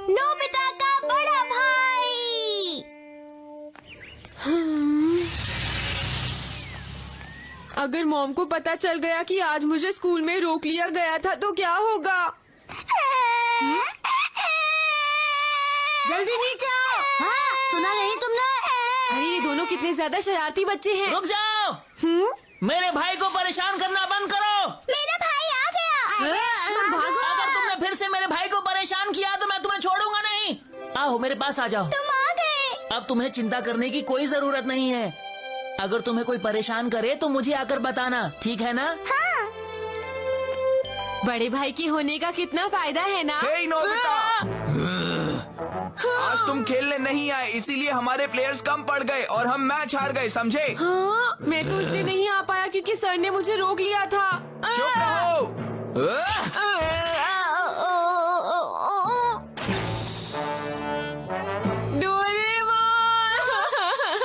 Nobita का बड़ा भाई। अगर मॉम को पता चल गया कि आज मुझे स्कूल में रोक लिया गया था तो क्या होगा? जल्दी नीचे आओ। हाँ, सुना नहीं तुमने? अरे ये दोनों कितने ज्यादा शरारती बच्चे हैं। रुक जाओ। मेरे भाई को परेशान करना बंद करो। मेरा भाई आ गया। भागो। अगर तुमने फिर से मेरे भाई को परेशान किया तो मैं तुम्हें छोड़ूंगा नहीं। आओ मेरे पास आ जाओ। तुम आ गए। अब तुम्हें चिंता करने की कोई जरूरत नहीं है। अगर तुम्हें कोई परेशान करे तो मुझे आकर बताना, ठीक है ना? हाँ। बड़े भाई के होने का कितना फायदा है ना? हे नोबिता, आज तुम खेलने नहीं आए इसीलिए हमारे प्लेयर्स कम पड़ गए और हम मैच हार गए, समझे? हाँ, मैं तो इसलिए नहीं आ पाया क्योंकि सर ने मुझे रोक लिया था। चुप रहो। डोरेमोन!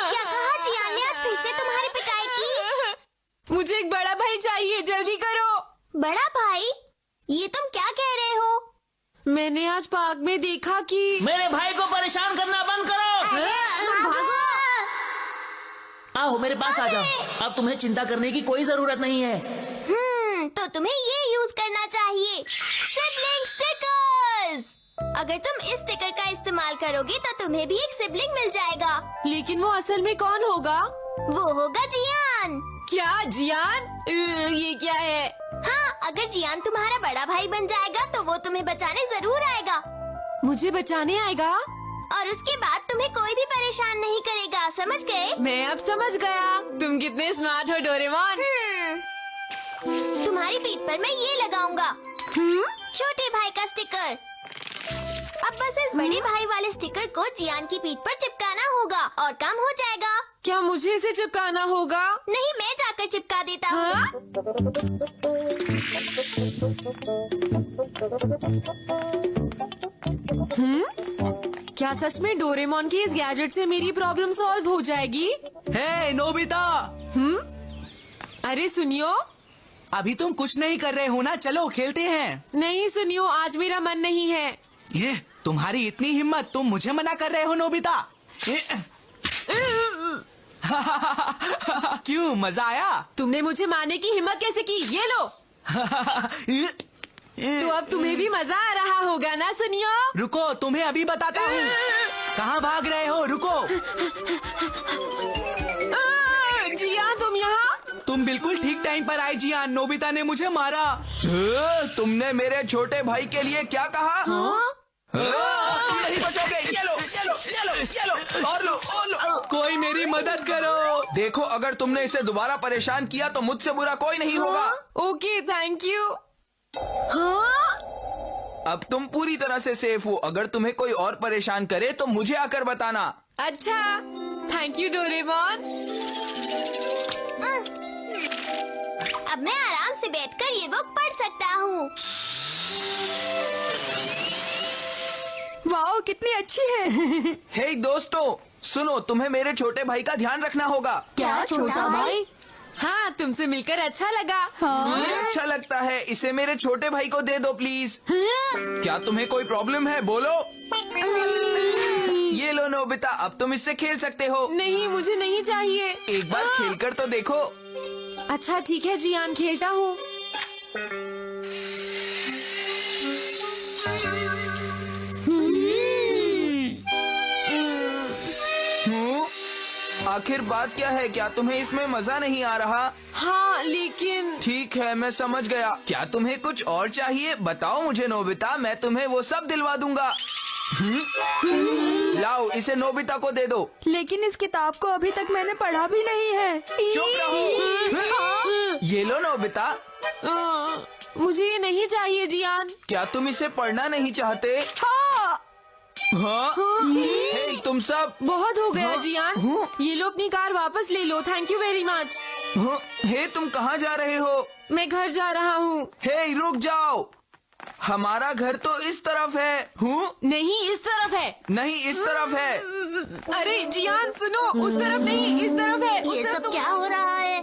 क्या कहा जियान ने आज फिर से तुम्हारी पिटाई की? मुझे एक बड़ा भाई चाहिए, जल्दी करो। बड़ा भाई? ये तुम क्या कह रहे हो? मैंने आज पार्क में देखा कि मेरे भाई को परेशान करना बंद करो। भागो। आओ मेरे पास आ जाओ। अब तुम्हें चिंता करने की कोई जरूरत नहीं है। तो तुम्हें ये यूज करना चाहिए, सिबलिंग स्टिकर्स। अगर तुम इस स्टिकर का इस्तेमाल करोगे तो तुम्हें भी एक सिबलिंग मिल जाएगा। लेकिन वो असल में कौन होगा? वो होगा जियान। क्या जियान? ये क्या है? हाँ, अगर जियान तुम्हारा बड़ा भाई बन जाएगा तो वो तुम्हें बचाने जरूर आएगा मुझे बचाने आएगा? और उसके बाद तुम्हें कोई भी परेशान नहीं करेगा, समझ गए? मैं अब समझ गया। तुम कितने स्मार्ट हो डोरेमोन। तुम्हारी पीठ पर मैं ये लगाऊंगा, छोटे भाई का स्टिकर। अब बस इस बड़े भाई वाले स्टिकर को जियान की पीठ पर चिपकाना होगा और काम हो जाएगा। क्या मुझे इसे चिपकाना होगा? नहीं, मैं जाकर चिपका देता हूँ। हाँ? क्या सच में डोरेमोन के इस गैजेट से मेरी प्रॉब्लम सॉल्व हो जाएगी? हे नोबिता, अरे सुनियो। अभी तुम कुछ नहीं कर रहे हो ना, चलो खेलते हैं। नहीं सुनियो, आज मेरा मन नहीं है। ये तुम्हारी इतनी हिम्मत, तुम मुझे मना कर रहे हो नोबिता? क्यों, मजा आया? तुमने मुझे मारने की हिम्मत कैसे की? ये लो। तो अब तुम्हें भी मजा आ रहा होगा ना सुनियो? रुको, तुम्हें अभी बताता हूँ। कहाँ भाग रहे हो? रुको। जिया तुम यहाँ? तुम बिल्कुल ठीक टाइम पर आए जियान, नोबिता ने मुझे मारा। तुमने मेरे छोटे भाई के लिए क्या कहा? तुम नहीं बचोगे। ये लो, ये लो, ये लो, ये लो, और लो, और लो। कोई मेरी मदद करो। देखो, अगर तुमने इसे दोबारा परेशान किया तो मुझसे बुरा कोई नहीं होगा। Okay, thank you. हाँ? अब तुम पूरी तरह से सेफ हो। अगर तुम्हें कोई और परेशान करे तो मुझे आकर बताना। अच्छा, थैंक यू डोरेमोन। अब मैं आराम से बैठकर ये बुक पढ़ सकता हूँ। वाओ, कितनी अच्छी है। हे दोस्तों, सुनो, तुम्हें मेरे छोटे भाई का ध्यान रखना होगा। क्या छोटा भाई? हाँ, तुमसे मिलकर अच्छा लगा। मुझे अच्छा लगता है। इसे मेरे छोटे भाई को दे दो प्लीज। क्या तुम्हें कोई प्रॉब्लम है? बोलो। ये लो नोबिता, अब तुम इससे खेल सकते हो। नहीं, मुझे नहीं चाहिए। एक बार खेलकर तो देखो। अच्छा ठीक है जियान, खेलता हूँ। आखिर बात क्या है? क्या तुम्हें इसमें मजा नहीं आ रहा? हाँ, लेकिन ठीक है, मैं समझ गया। क्या तुम्हें कुछ और चाहिए? बताओ मुझे नोबिता, मैं तुम्हें वो सब दिलवा दूंगा। लाओ, इसे नोबिता को दे दो। लेकिन इस किताब को अभी तक मैंने पढ़ा भी नहीं है। चुप रहो। ये लो नोबिता। मुझे ये नहीं चाहिए जियान। क्या तुम इसे पढ़ना नहीं चाहते? हाँ। हाँ? हे, तुम सब। बहुत हो गया हाँ? जियान। हाँ? ये लो, अपनी कार वापस ले लो। Thank you very much. हाँ? हे, तुम कहाँ जा रहे हो? मैं घर जा रहा हूँ। हे, रुक जाओ। हमारा घर तो इस तरफ है। हूँ? नहीं, इस तरफ है। नहीं, इस तरफ है। अरे जियान सुनो, उस तरफ नहीं, इस तरफ है। उस ये तरफ सब तो- क्या हो रहा है?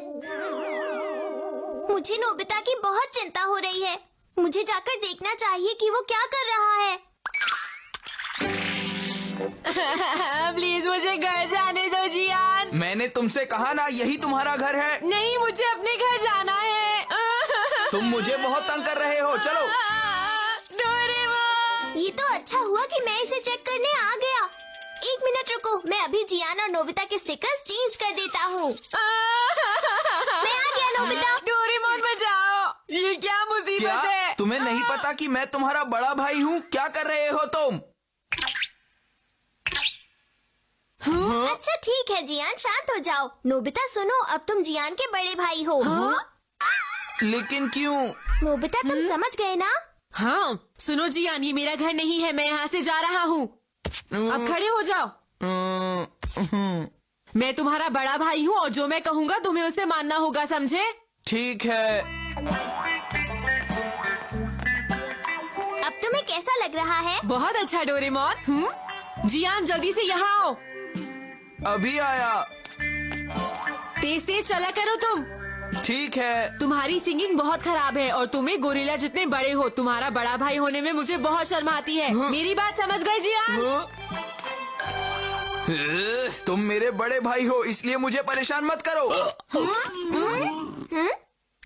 मुझे नोबिता की बहुत चिंता हो रही है। मुझे जाकर देखना चाहिए कि वो क्या कर रहा है। प्लीज मुझे घर जाने दो जियान। मैंने तुमसे कहा ना, यही तुम्हारा घर है। नहीं, मुझे अपने घर जाना है। तुम मुझे बहुत तंग कर रहे हो, चलो। डोरेमोन। ये तो अच्छा हुआ कि मैं इसे चेक करने आ गया। 1 मिनट रुको, मैं अभी जियान और नोबिता के स्टिकर्स चेंज कर देता हूँ। मैं आ गया नोबिता। डोरेमोन बचाओ, ये क्या मुसीबत क्या है? तुम्हें नहीं पता कि मैं तुम्हारा बड़ा भाई हूँ? क्या कर रहे हो तुम? अच्छा ठीक है जियान, शांत हो जाओ। नोबिता सुनो, अब तुम जियान के बड़े भाई हो। लेकिन क्यों? नोबिता तुम समझ गए ना? हाँ, सुनो जियान, ये मेरा घर नहीं है, मैं यहाँ से जा रहा हूँ। अब खड़े हो जाओ। मैं तुम्हारा बड़ा भाई हूँ और जो मैं कहूँगा तुम्हें उसे मानना होगा, समझे? ठीक है। अब तुम्हें कैसा लग रहा है? बहुत अच्छा डोरेमोन। जियान जल्दी से यहाँ आओ। अभी आया। तेज तेज चला करो तुम। ठीक है। तुम्हारी सिंगिंग बहुत खराब है और तुम्हें गोरिल्ला जितने बड़े हो। तुम्हारा बड़ा भाई होने में मुझे बहुत शर्म आती है। मेरी बात समझ गए जियान? तुम मेरे बड़े भाई हो, इसलिए मुझे परेशान मत करो।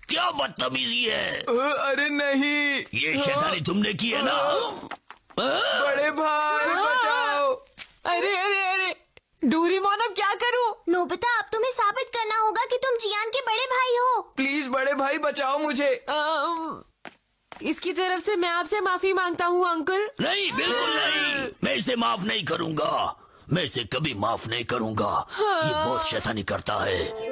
क्या बदतमीजी है। अरे नहीं। ये शैतानी तुमने की है ना। बड़े भाई बचाओ। अरे अरे अरे डोरेमोन, अब क्या करूँ? नोबिता अब तुम्हें साबित करना होगा कि तुम जियान के बड़े भाई हो। प्लीज बड़े भाई बचाओ मुझे। इसकी तरफ से मैं आपसे माफी मांगता हूँ अंकल। नहीं, बिल्कुल नहीं, मैं इसे माफ नहीं करूंगा। मैं इसे कभी माफ नहीं करूंगा। ये बहुत शैतानी करता है।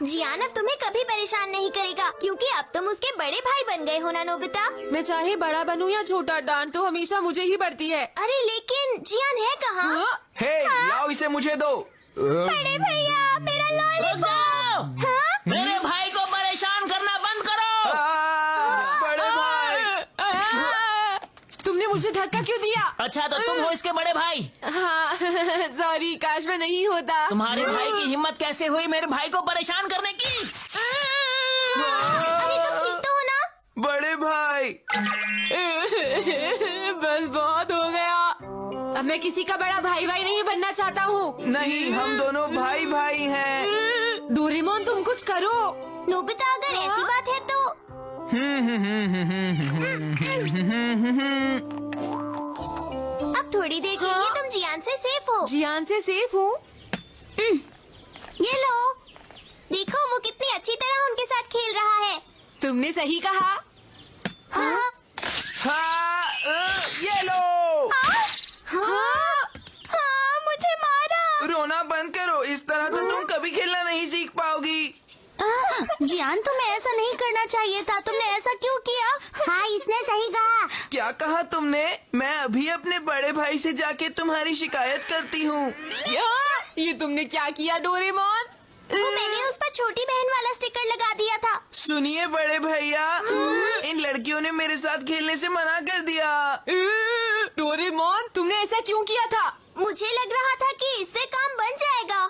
जियान अब तुम्हें कभी परेशान नहीं करेगा क्योंकि अब तुम उसके बड़े भाई बन गए हो ना नोबिता। मैं चाहे बड़ा बनूं या छोटा, डांट तो हमेशा मुझे ही पड़ती है। अरे लेकिन जियान है कहाँ? हे, लाओ इसे मुझे दो। बड़े भैया मेरा रुक जाओ। हाँ? मेरे भाई को परेशान करना बंद करो। बड़े भाई। तुमने मुझे धक्का क्यों दिया? अच्छा तो तुम हो इसके बड़े भाई? हाँ सॉरी, काश मैं नहीं होता। तुम्हारे भाई की हिम्मत कैसे हुई मेरे भाई को परेशान करने की? अरे तुम ठीक तो हो ना? बड़े भाई। बस बहुत हो गया। अब मैं किसी का बड़ा भाई नहीं बनना चाहता हूँ। नहीं, हम दोनों भाई भाई हैं। डोरेमोन तुम कुछ करो। नोबिता अगर ऐसी बात है तो अब थोड़ी देर के लिए तुम जियान से सेफ हो। जियान से सेफ हूँ? ये लो, देखो वो कितनी अच्छी तरह उनके साथ खेल रहा है। तुमने सही कहा। हाँ? हाँ, ये लो। हाँ? हाँ, मुझे मारा। रोना बंद करो, इस तरह तो तुम कभी खेलना नहीं सीख पाओगी। जियान तुम्हें ऐसा नहीं करना चाहिए था, तुमने ऐसा क्यों किया? हाँ इसने सही कहा। क्या कहा तुमने? मैं अभी अपने बड़े भाई से जाके तुम्हारी शिकायत करती हूँ। ये तुमने क्या किया डोरेमोन? वो मैंने उस पर छोटी बहन वाला स्टिकर लगा दिया था। सुनिए बड़े भैया, इन लड़कियों ने मेरे साथ खेलने से मना कर दिया। डोरेमोन तुमने ऐसा क्यों किया था? मुझे लग रहा था कि इससे काम बन जाएगा।